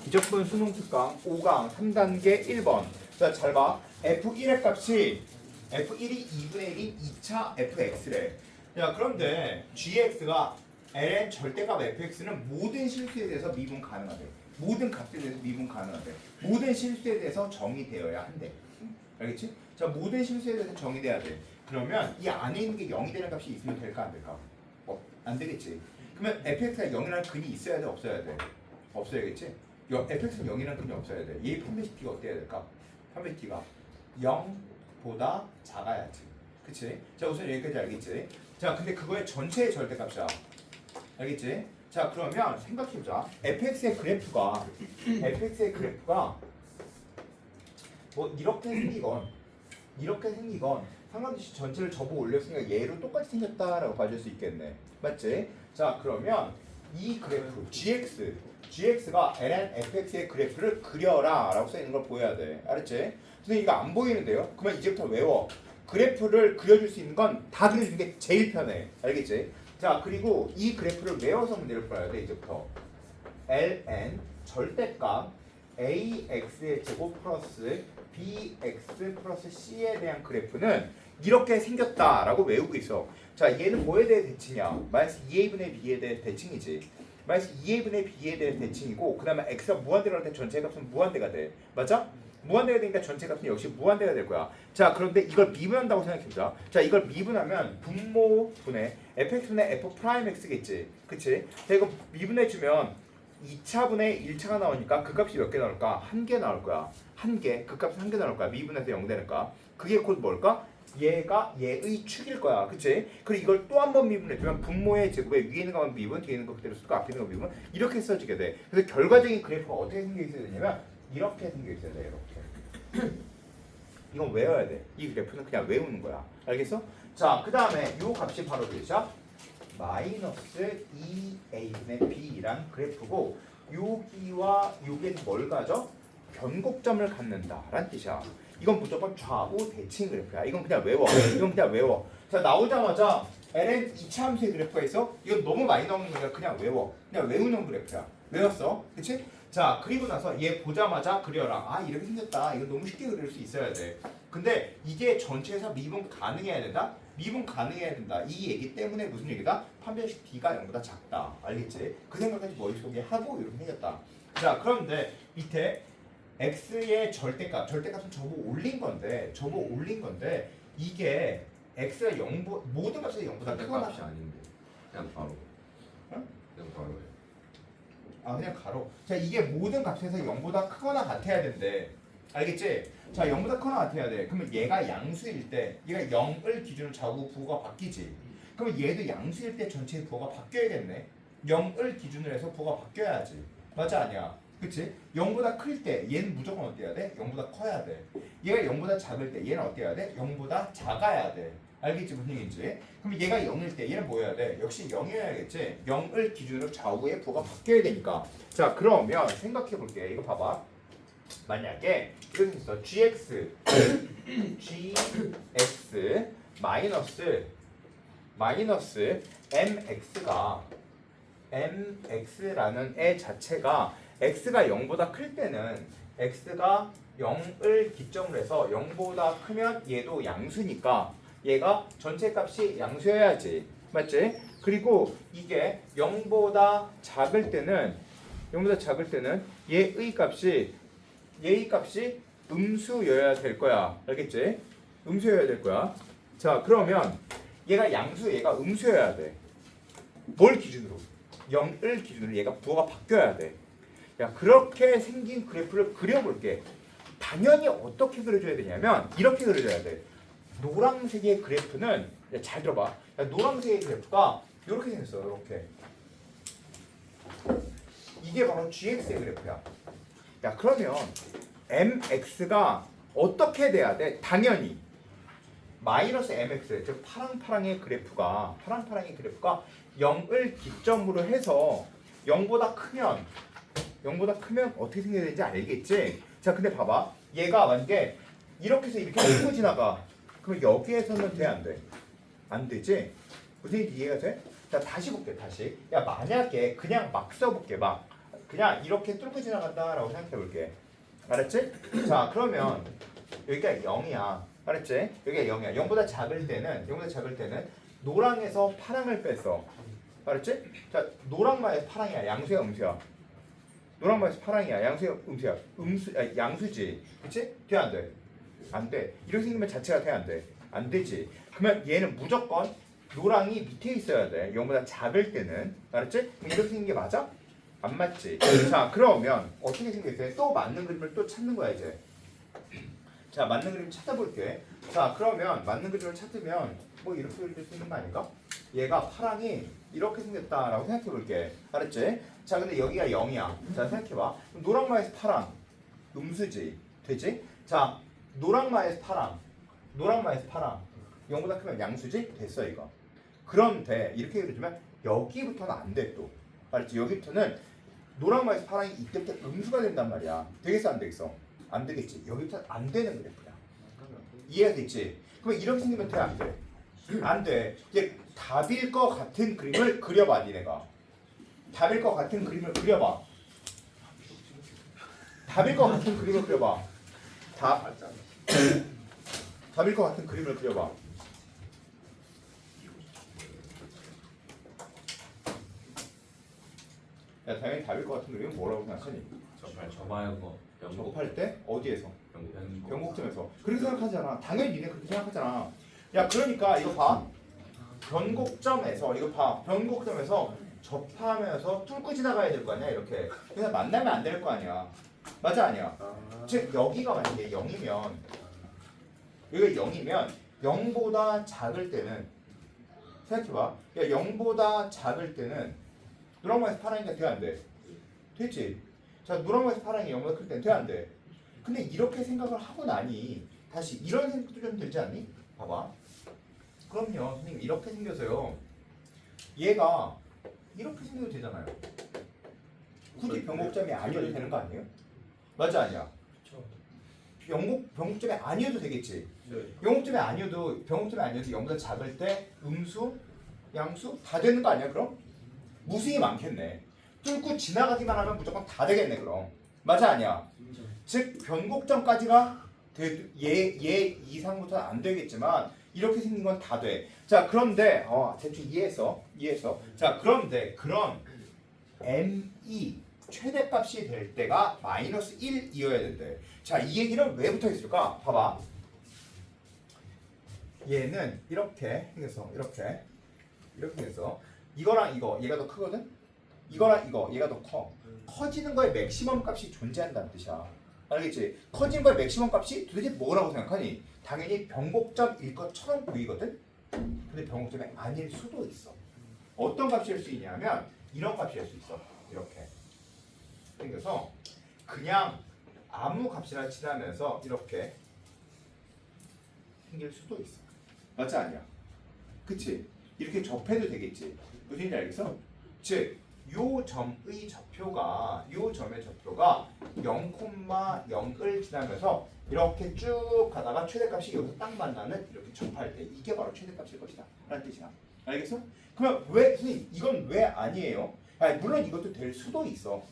기적분 수능 특강 5강 3단계 1번. 자, 잘 봐. F1의 값이 F1이 2분의 1인 2차 fx래. 야, 그런데 gx가 ln 절대값 fx는 모든 실수에 대해서 미분 가능하대. 모든 값에 대해서 미분 가능하대. 모든 실수에 대해서 정의되어야 한대. 알겠지? 자, 모든 실수에 대해서 정의돼야 돼. 그러면 이 안에 있는 게 0이 되는 값이 있으면 될까 안 될까? 안 되겠지. 그러면 fx가 0이라는 근이 있어야 돼, 없어야 돼? 없어야겠지? fx는 0이라는 근이 없어야 돼. 얘 판매식 t가 어때야 될까? 판매식 t가 0보다 작아야지. 그치? 자, 우선 여기까지 알겠지? 자, 근데 그거의 전체의 절대값이야. 알겠지? 자, 그러면 생각해보자. fx의 그래프가 뭐 이렇게 생기건 상관없이 전체를 접어 올렸으니까 얘로 똑같이 생겼다라고 봐줄 수 있겠네. 맞지? 자, 그러면 이 그래프 gx가 ln fx의 그래프를 그려라 라고 써있는 걸 보여야 돼. 알았지? 선생님 이거 안 보이는데요? 그러면 이제부터 외워. 그래프를 그려줄 수 있는 건 다 그려주는 게 제일 편해. 알겠지? 자, 그리고 이 그래프를 외워서 문제를 풀어야 돼. 이제부터 ln 절대값 ax의 제곱 플러스 bx 플러스 c에 대한 그래프는 이렇게 생겼다라고 외우고 있어. 자, 얘는 뭐에 대해 대칭이야? 마이너스 2a분의 b에 대해 대칭이지. 마이너스 2a분의 b에 대해 대칭이고, 그 다음에 x가 무한대로 할 때 전체 값은 무한대가 돼. 맞아? 무한대가 되니까 전체 값은 역시 무한대가 될 거야. 자, 그런데 이걸 미분한다고 생각해보자. 자, 이걸 미분하면 분모분의 fx분의 f'x겠지. 그치? 자, 이거 미분해주면 2차분의 1차가 나오니까 그 값이 몇 개 나올까? 한 개 나올 거야. 한 개. 그 값은 한 개 나올 거야. 미분해서 0 되니까. 그게 곧 뭘까? 얘가 얘의 축일 거야. 그치? 그리고 이걸 또 한 번 미분해주면 분모의 제곱에 위에 있는 것만 미분, 뒤에 있는 거 그대로 쓰고 앞에 있는 거 미분 이렇게 써지게 돼. 그래서 결과적인 그래프가 어떻게 생겨 있어야 되냐면 이렇게 생겨 있어야 돼. 이렇게. 이건 외워야 돼. 이 그래프는 그냥 외우는 거야. 알겠어? 자, 그 다음에 요 값이 바로 되죠. 마이너스 2a분의 b란 그래프고, 여기와 여기는 뭘 가져? 변곡점을 갖는다라는 뜻이야. 이건 무조건 좌우 대칭 그래프야. 이건 그냥 외워. 이건 그냥 외워. 자, 나오자마자 ln 2차 함수의 그래프가 있어. 이건 너무 많이 나오는 거니까 그냥 외워. 그냥 외우는 그래프야. 외웠어? 그치? 자, 그리고 나서 얘 보자마자 그려라. 아, 이렇게 생겼다. 이거 너무 쉽게 그릴 수 있어야 돼. 근데 이게 전체에서 미분 가능해야 된다? 미분 가능해야 된다. 이 얘기 때문에 무슨 얘기다? 판별식 D가 0보다 작다. 알겠지? 그 생각까지 머릿속에 하고 이렇게 생겼다. 자, 그런데 밑에 x의 절대값은 접어 올린 건데 이게 x가 0 모든 값에서 0보다 크거나 값이 아닌데 그냥 바로 어? 그냥 바로예요. 아, 그냥 가로. 자, 이게 모든 값에서 0보다 크거나 같아야 된대. 알겠지? 자, 0보다 크거나 같아야 돼. 그러면 얘가 양수일 때, 얘가 0을 기준으로 좌우 부호가 바뀌지. 그러면 얘도 양수일 때 전체의 부호가 바뀌어야겠네. 0을 기준으로 해서 부호가 바뀌어야지. 맞아, 아니야? 그치? 0보다 클 때 얘는 무조건 어때야 돼? 0보다 커야 돼. 얘가 0보다 작을 때 얘는 어때야 돼? 0보다 작아야 돼. 알겠지? 무슨 얘기인지? 그럼 얘가 0일 때 얘는 뭐 해야 돼? 역시 0이어야겠지? 0을 기준으로 좌우의 부호가 바뀌어야 되니까. 자, 그러면 생각해 볼게. 이거 봐봐. 만약에 이렇게 있어. gx 마이너스 mx라는 애 자체가 x가 0보다 클 때는 x가 0을 기점으로 해서 0보다 크면 얘도 양수니까 얘가 전체 값이 양수여야지. 맞지? 그리고 이게 0보다 작을 때는 얘의 값이 음수여야 될 거야. 알겠지? 음수여야 될 거야. 자, 그러면 얘가 양수, 얘가 음수여야 돼. 뭘 기준으로? 0을 기준으로 얘가 부호가 바뀌어야 돼. 야, 그렇게 생긴 그래프를 그려볼게. 당연히 어떻게 그려줘야 되냐면 이렇게 그려줘야 돼. 노란색의 그래프는, 야, 잘 들어봐. 야, 노란색의 그래프가 이렇게 생겼어. 이렇게. 이게 바로 gx의 그래프야. 야, 그러면 mx가 어떻게 돼야 돼? 당연히 마이너스 mx, 즉 파랑파랑의 그래프가 0을 기점으로 해서 0보다 크면 어떻게 생겨야 되는지 알겠지? 자, 근데 봐봐. 얘가 만약에 이렇게 해서 이렇게 치고 지나가. 그럼 여기에서는 돼, 안 돼? 안 되지? 무슨 얘기 이해가 돼? 자, 다시 볼게. 다시. 야, 만약에 그냥 막 써볼게. 막 그냥 이렇게 뚫고 지나간다라고 생각해 볼게. 알았지? 자, 그러면 여기가 0이야. 알았지? 여기가 0이야. 0보다 작을 때는 노랑에서 파랑을 뺐어. 알았지? 자, 노랑 마이너스 파랑이야. 양수야, 음수야? 노랑 마이너스 파랑이야. 양수야, 음수야? 양수지. 그치? 돼, 안 돼? 안 돼. 이렇게 생기면 자체가 돼, 안 돼? 안 되지. 그러면 얘는 무조건 노랑이 밑에 있어야 돼. 0보다 작을 때는. 알았지? 그럼 이렇게 생긴 게 맞아? 안 맞지. 자, 그러면 어떻게 생겼어요? 또 맞는 그림을 또 찾는 거야, 이제. 자, 맞는 그림 찾아볼게. 자, 그러면 맞는 그림을 찾으면 뭐 이렇게 그릴 수 있는 거 아닌가? 얘가 파랑이 이렇게 생겼다라고 생각해 볼게. 알았지? 자, 근데 여기가 0이야. 자, 생각해봐. 노랑 마이너스 파랑. 음수지. 되지? 자, 노랑 마이너스 파랑. 노랑 마이너스 파랑. 0보다 크면 양수지? 됐어, 이거. 그런데 이렇게 그려주면 여기부터는 안 돼, 또. 알았지? 여기부터는 노랑 마이너스 파랑이 이때부터 음수가 된단 말이야. 되겠어, 안 되겠어? 안 되겠지. 여기부터 안 되는 그래프야. 이해가 됐지? 그럼 이렇게 생기면 돼, 안 돼? 안 돼. 이제 답일 것 같은 그림을 그려봐, 니네가. 답일 것 같은 그림을 그려봐. 답일 것 같은 그림을 그려봐. 답일 것 같은 그림을 그려봐. 야, 당연히 답일 것 같은 그림은 뭐라고 생각하니? 접하는 거. 접할 때 어디에서? 변곡. 변곡점에서. 그렇게 생각하잖아. 당연히 니네 그렇게 생각하잖아. 야, 그러니까 이거 봐. 변곡점에서 이거 봐. 변곡점에서 접하면서 뚫고 지나가야 될 거 아니야, 이렇게. 그래서 만나면 안 될 거 아니야. 맞아, 아니야? 즉 여기가 만약에 0이면 여기가 0이면 0보다 작을 때는 생각해봐. 야, 0보다 작을 때는 노랑 마이너스 파랑이가 돼, 안 돼? 됐지? 자, 노랑 마이너스 파랑이 0보다 클 때는 돼, 안 돼? 근데 이렇게 생각을 하고 나니 다시 이런 생각도 좀 들지 않니? 봐봐. 그럼요, 선생님 이렇게 생겨서요. 얘가 이렇게 생겨도 되잖아요. 굳이 변곡점이 아니어도 되는 거 아니에요? 맞아, 아니야? 변곡점이 아니어도 되겠지. 변곡점이 아니어도 0보다 작을 때 음수, 양수 다 되는 거 아니야? 그럼 무수히 많겠네. 뚫고 지나가기만 하면 무조건 다 되겠네. 그럼 맞아, 아니야? 즉 변곡점까지가 얘 이상부터는 안 되겠지만 이렇게 생긴 건 다 돼. 자, 그런데 대충 이해했어. 자, 그런데 그런 m이 최대값이 될 때가 마이너스 1이어야 된대. 자, 이 얘기는 왜 붙어 있을까? 봐봐. 얘는 이렇게 생겼어. 이렇게 생겼어. 이거랑 이거 얘가 더 크거든. 이거랑 이거 얘가 더 커. 커지는 거에 맥시멈 값이 존재한다는 뜻이야. 알겠지? 커지는 거에 맥시멈 값이 도대체 뭐라고 생각하니? 당연히 변곡점일 것처럼 보이거든? 근데 변곡점이 아닐 수도 있어. 어떤 값일 수 있냐면 이런 값일 수 있어. 이렇게 생겨서 그냥 아무 값이나 칠하면서 이렇게 생길 수도 있어. 맞지, 아니야? 그치? 이렇게 접해도 되겠지. 무슨 얘기인지 알겠어? 즉 요 점의 좌표가 0,0을 지나면서 이렇게 쭉 가다가 최대값이 여기서 딱 만나는 이렇게 접할 때 이게 바로 최대값일 것이다 라는 뜻이야. 알겠어? 그러면 왜 선생님 이건 왜 아니에요? 아니, 물론 이것도 될 수도 있어.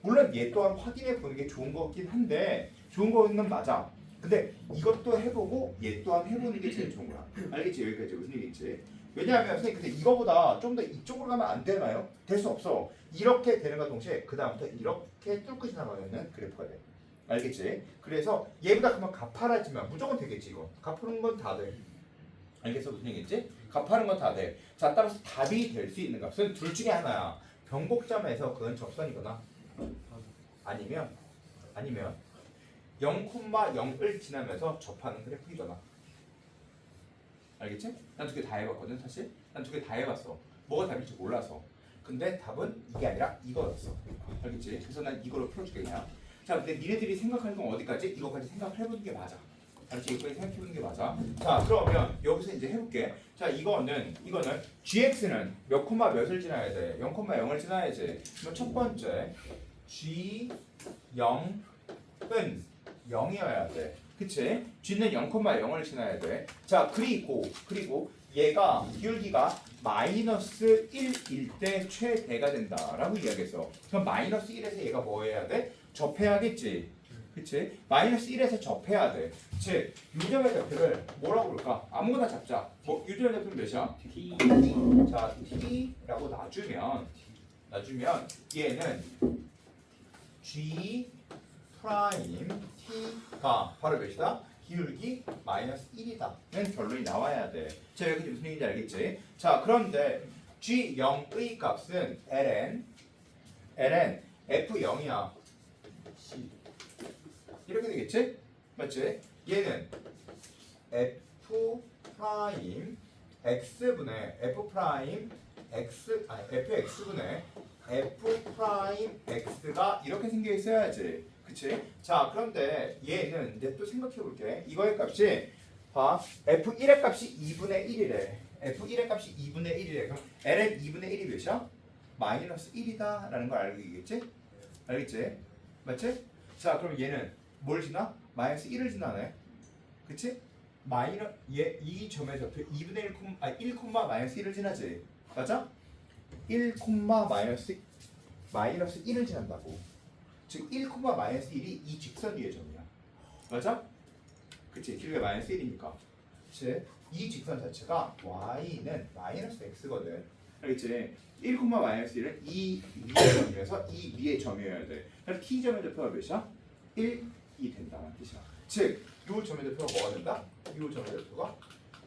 물론 얘 또한 확인해 보는 게 좋은 거긴 한데 좋은 거는 맞아. 근데 이것도 해보고 얘 또한 해보는 게 제일 좋은 거야. 알겠지? 여기까지 무슨 얘기인지. 왜냐하면 선생님 근데 이거보다 좀 더 이쪽으로 가면 안 되나요? 될 수 없어. 이렇게 되는과 동시에 그 다음부터 이렇게 뚫고 지나가는 그래프가 돼. 알겠지? 그래서 얘보다 그만 가파라지만 무조건 되겠지. 이거 가파른 건 다 돼. 알겠어? 무슨 얘기인지? 가파른 건 다 돼. 자, 따라서 답이 될 수 있는 값은 둘 중에 하나야. 변곡점에서 그건 접선이거나 아니면 0,0을 지나면서 접하는 그래프이거나. 알겠지? 난 두 개 다 해봤거든. 사실 난 두 개 다 해봤어. 뭐가 답일지 몰라서. 근데 답은 이게 아니라 이거였어. 알겠지? 그래서 난 이걸로 풀어줄게 그냥. 자, 근데 니네들이 생각하는 건 어디까지? 이거까지 생각을 해보는 게 맞아. 알겠지? 이거까지 생각해보는 게 맞아. 자, 그러면 여기서 이제 해볼게. 자, 이거는 gx는 몇 콤마 몇을 지나야 돼? 0,0을 지나야지. 그럼 첫 번째 g0은 0이어야 돼. 그치? g는 0,0을 지나야 돼. 자, 그리고 얘가 기울기가 마이너스 1일 때 최대가 된다라고 이야기했어. 그럼 마이너스 1에서 얘가 뭐 해야 돼? 접해야겠지. 그치? 마이너스 1에서 접해야 돼. 즉, 유점의 좌표를 뭐라고 부를까? 아무거나 잡자. 뭐, 유점의 좌표는 몇이야? T. 자, t라고 놔주면 얘는 g 프라임 t가 바로 몇이다? 기울기 마이너스 1이다는 결론이 나와야 돼. 자, 여기 무슨 얘기인지 알겠지? 자, 그런데 g0의 값은 ln f0이야. 이렇게 되겠지? 맞지? 얘는 f 프라임 x분의 f 프라임 x 아니 fx분의 f 프라임 x가 이렇게 생겨 있어야지. 그치? 자, 그런데 얘는 이제 또 생각해 볼게. 이거의 값이 봐. f1의 값이 2분의 1이래. f1의 값이 2분의 1이래. 그럼 ln 2분의 1이 몇이야? 마이너스 1이다 라는 걸 알겠지? 알겠지? 맞지? 자, 그럼 얘는 뭘 지나? 마이너스 1을 지나네. 그치? 이 점의 좌표 2분의 1, 1, 마이너스 1을 지나지. 맞아? 1, 마이너스 1을 지난다고. 즉 1, 마이너스 1이 이 직선 위의 점이야. 맞아? 그치? 길이가 마이너스 1이니까. 즉 이 직선 자체가 y는 마이너스 x거든. 알겠지? 1, 마이너스 1은 이 위의 점이어서 이 위의 점이어야 돼. 그래서 t점의 좌표가 몇이야? 1이 된다는 뜻이야. 즉, 요 점의 좌표가 뭐가 된다? 요 점의 좌표가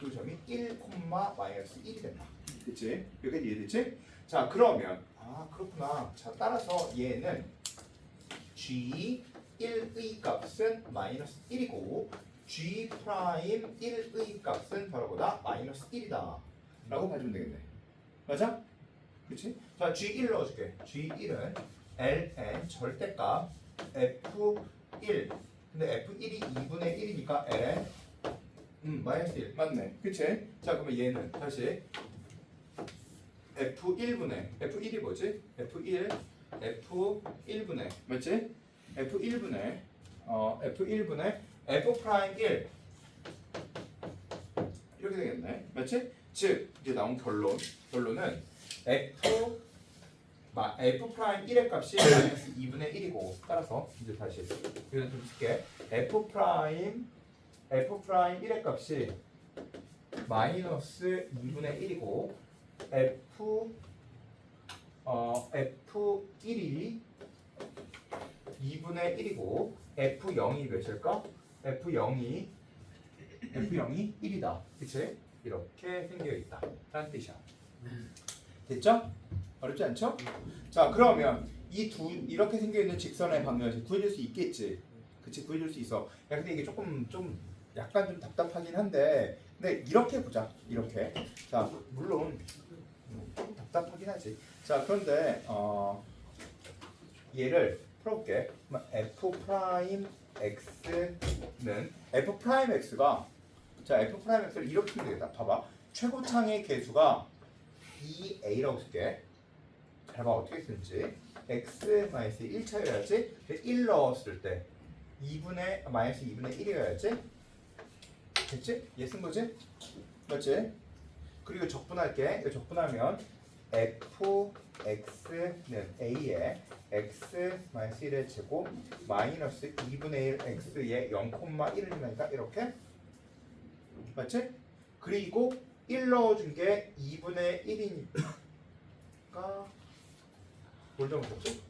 요 점이 1, 마이너스 1이 된다. 그치? 여기까지 이해됐지? 자, 그러면 그렇구나. 자, 따라서 얘는 g1의 값은 마이너스 1이고 g 프라임 1의 값은 바로 보다 마이너스 1이다 라고 봐주면 되겠네. 맞아? 그치? 자, g1 넣어줄게. g1은 ln 절대값 f1 근데 f1이 2분의 1이니까 ln 마이너스 1 맞네. 그치? 자, 그러면 얘는 다시 f1이 뭐지? f1분의 맞지? f1분의 f 프라임 1 이렇게 되겠네. 맞지? 즉 이제 나온 결론은 f 프라임 1의 값이 마이너스 2분의 1이고 따라서 이제 다시 이거 좀 쓸게. f 프라임 1의 값이 마이너스 2분의 1이고 f1이 2분의 1이고 f0이 몇일까? f0이 1이다. 그치? 이렇게 생겨있다 라는 뜻이야. 됐죠? 어렵지 않죠? 자, 그러면 이렇게 생겨있는 직선의 방면에서 구해줄 수 있겠지. 그치? 구해줄 수 있어. 야, 근데 이게 좀 약간 좀 답답하긴 한데 근데 이렇게 보자. 이렇게. 자, 물론 좀 답답하긴 하지. 자, 그런데 얘를 풀어볼게. f 프라임 x는 f 프라임 x가 자 f 프라임 x를 이렇게 쓰면 되겠다. 봐봐. 최고창의 개수가 2a라고 쓸게. 잘 봐 어떻게 쓰는지. x 마이너스 1차여야지. 1 넣었을 때 2분의 마이너스 2분의 1이어야지. 됐지? 얘 쓴 거지? 맞지? 그리고 적분할게. 이거 적분하면 fx는 a에 x 마이너스 1의 제곱 마이너스 2분의 1 x에 0,1을 지나니까 이렇게 맞지? 그리고 1 넣어준 게 2분의 1이니까 뭘 잘못했지?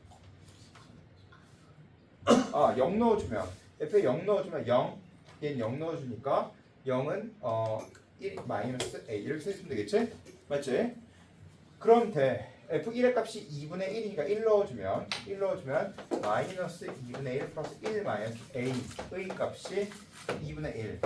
0 넣어주면 f에 0 넣어주면 0 얘는 0 넣어주니까 0은 1 마이너스 a 이렇게 써주면 되겠지? 맞지? 그럼 돼. f1의 값이 2분의 1이니까 1 넣어주면 마이너스 2분의 1 플러스 1 마이너스 a의 값이 2분의 1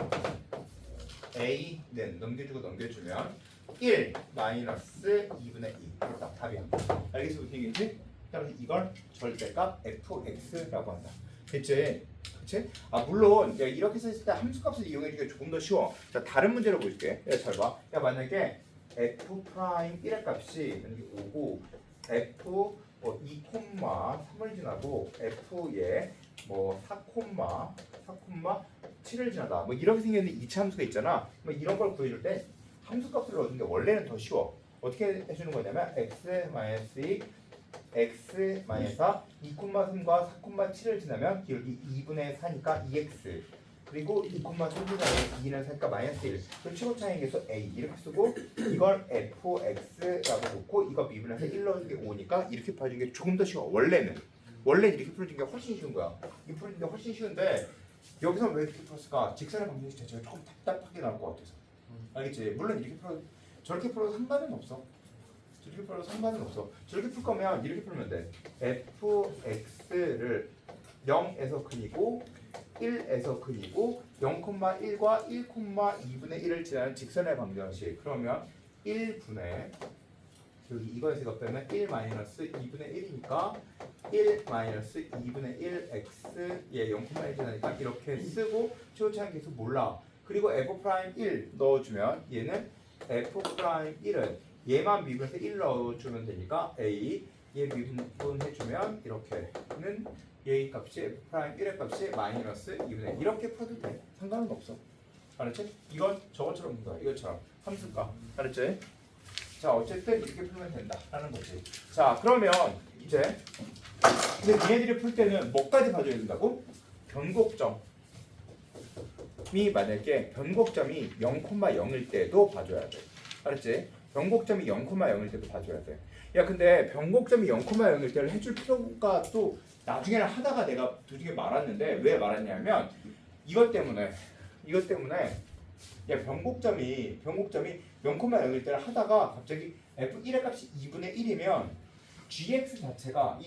a는 넘겨주면 1 마이너스 2분의 2 그렇다. 답이야. 알겠어? 무슨 얘기인지? 따라서 이걸 절대값 fx라고 한다. 됐지? 그치? 물론 야, 이렇게 썼을 때 함수값을 이용해주기가 조금 더 쉬워. 자, 다른 문제로 보여줄게. 야, 잘 봐. 야, 만약에 f 프라임 1의 값이 5고 f 2,3을 지나고 f에 4,7을 지나다. 뭐 이렇게 생겼는 이차 함수가 있잖아. 뭐 이런 걸 구해줄 때 함수값을 넣어주는데 원래는 더 쉬워. 어떻게 해주는 거냐면 x-2 x-4 2,3과 4,7을 지나면 여기 2분의 4니까 2x 그리고 2,3을 2는 4니까 마이너스 1 그럼 최고 차이계수 a 이렇게 쓰고 이걸 fx라고 놓고 이거 미분해서 1 넣어준 게 5니까 이렇게 풀어준 게 조금 더 쉬워. 원래 이렇게 풀어준 게 훨씬 쉬운 거야. 이렇게 풀어준 게 훨씬 쉬운데 여기서 왜 이렇게 풀었을까? 직선의 방정식 자체가 조금 답답하게 나올 것 같아서. 알겠지? 물론 이렇게 풀어 저렇게 풀어도 상관은 없어. 저렇게 풀어도 상관은 없어. 저렇게 풀 거면 이렇게 풀면 돼. fx를 0에서 그리고 1에서 그리고 0,1과 1,2분의 1을 지나는 직선의 방정식. 그러면 1분의 여기 이거에서 빼면 1 마이너스 2분의 1이니까 1 마이너스 2분의 1 x 얘 0,1 지나니까 이렇게 쓰고 최고차항계수 몰라. 그리고 f'1 넣어주면 얘는 f'1은 얘만 미분해서 1 넣어주면 되니까 a 얘 미분해주면 이렇게는 얘 값이 f'1의 값이 마이너스 2분의 1 이렇게 풀어도 돼. 상관은 없어. 알았지? 이건 저것처럼 본다. 이것처럼 함수값. 알았지? 자 어쨌든 이렇게 풀면 된다라는 거지. 자 그러면 이제 근데 얘네들이 풀 때는 뭐까지 봐줘야 된다고? 변곡점이 만약에 변곡점이 0,0일 때도 봐줘야 돼. 알았지? 변곡점이 0,0일 때도 봐줘야 돼. 야 근데 변곡점이 0,0일 때를 해줄 필요가 또 나중에는 하다가 내가 도중에 말았는데 왜 말았냐면 이것 때문에 야 변곡점이 0,0일 때를 하다가 갑자기 f1의 값이 2분의 1이면 gx 자체가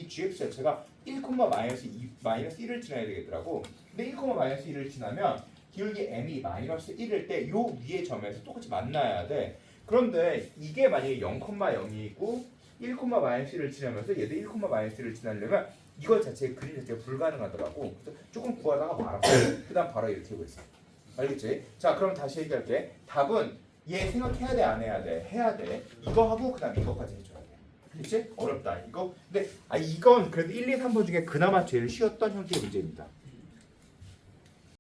1, 마이너스 1을 지나야 되겠더라고. 근데 1, 마이너스 1을 지나면 기울기 m이 마이너스 1일 때 요 위의 점에서 똑같이 만나야 돼. 그런데 이게 만약에 0,0이고 1, 마이너스 1을 지나면서 얘도 1, 마이너스 1을 지나려면 이거 자체의 그림 자체가 불가능하더라고. 그래서 조금 구하다가 말았어. 그 다음 바로 이렇게 하고 있어. 알겠지? 자 그럼 다시 얘기할게. 답은 얘 생각해야 돼 안 해야 돼? 해야 돼. 이거 하고 그 다음 이거까지 해줘야 돼. 그치? 어렵다 이거. 근데 이건 그래도 1, 2, 3번 중에 그나마 제일 쉬웠던 형태의 문제입니다.